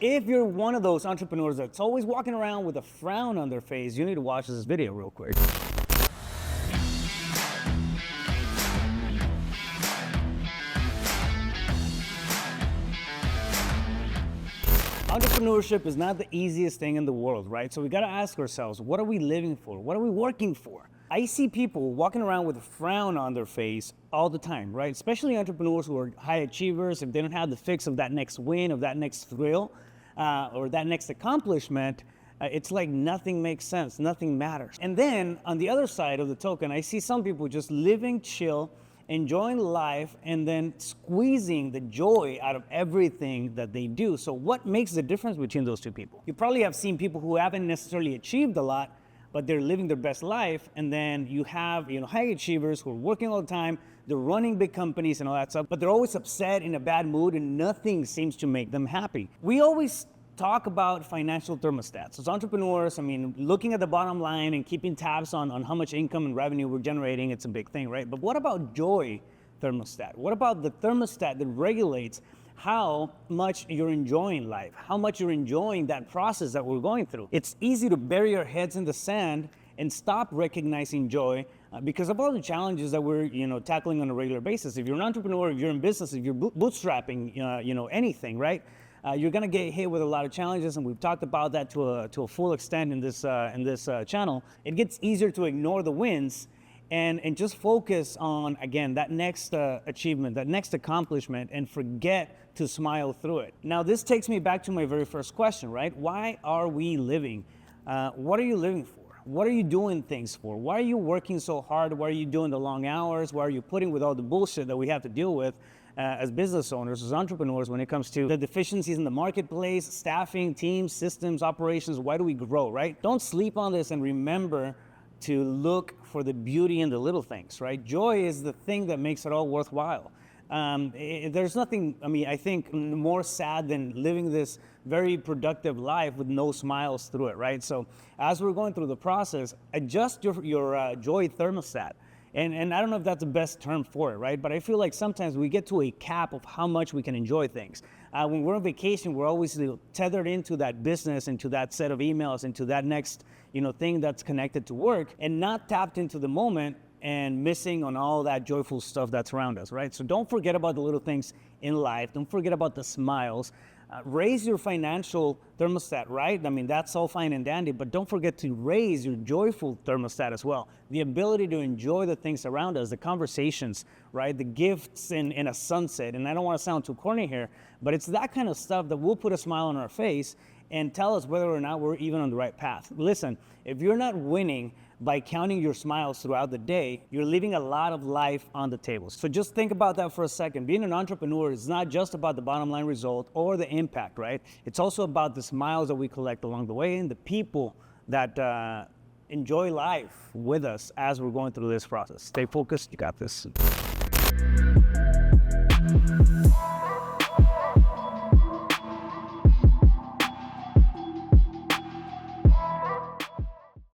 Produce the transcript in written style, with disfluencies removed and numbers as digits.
If you're one of those entrepreneurs that's always walking around with a frown on their face, you need to watch this video real quick. Entrepreneurship is not the easiest thing in the world, right? So we gotta ask ourselves, what are we living for? What are we working for? I see people walking around with a frown on their face all the time, right? Especially entrepreneurs who are high achievers. If they don't have the fix of that next win, of that next thrill, or that next accomplishment, it's like nothing makes sense, nothing matters. And then on the other side of the token, I see some people just living chill, enjoying life, and then squeezing the joy out of everything that they do. So what makes the difference between those two people? You probably have seen people who haven't necessarily achieved a lot, but they're living their best life. And then you have, high achievers who are working all the time, they're running big companies and all that stuff, but they're always upset, in a bad mood, and nothing seems to make them happy. We always talk about financial thermostats. As entrepreneurs, looking at the bottom line and keeping tabs on how much income and revenue we're generating, it's a big thing, right? But what about Joy Thermostat? What about the thermostat that regulates how much you're enjoying life, how much you're enjoying that process that we're going through? It's easy to bury our heads in the sand and stop recognizing joy because of all the challenges that we're tackling on a regular basis. If you're an entrepreneur, if you're in business, if you're bootstrapping, anything, right? You're gonna get hit with a lot of challenges, and we've talked about that to a full extent in this channel. It gets easier to ignore the wins and just focus on, again, that next achievement, that next accomplishment, and forget to smile through it. Now, this takes me back to my very first question, right? Why are we living? What are you living for? What are you doing things for? Why are you working so hard? Why are you doing the long hours? Why are you putting with all the bullshit that we have to deal with as business owners, as entrepreneurs, when it comes to the deficiencies in the marketplace, staffing, teams, systems, operations? Why do we grow, right? Don't sleep on this, and remember to look for the beauty in the little things, right? Joy is the thing that makes it all worthwhile. There's nothing, I think, more sad than living this very productive life with no smiles through it, right? So as we're going through the process, adjust your Joy Thermostat. And I don't know if that's the best term for it, right? But I feel like sometimes we get to a cap of how much we can enjoy things. When we're on vacation, we're always tethered into that business, into that set of emails, into that next thing that's connected to work, and not tapped into the moment and missing on all that joyful stuff that's around us, right? So don't forget about the little things in life. Don't forget about the smiles. Raise your financial thermostat, right? That's all fine and dandy, but don't forget to raise your joyful thermostat as well. The ability to enjoy the things around us, the conversations, right? The gifts in a sunset. And I don't want to sound too corny here, but it's that kind of stuff that will put a smile on our face and tell us whether or not we're even on the right path. Listen, if you're not winning by counting your smiles throughout the day, you're leaving a lot of life on the table. So just think about that for a second. Being an entrepreneur is not just about the bottom line result or the impact, right? It's also about the smiles that we collect along the way and the people that enjoy life with us as we're going through this process. Stay focused, you got this.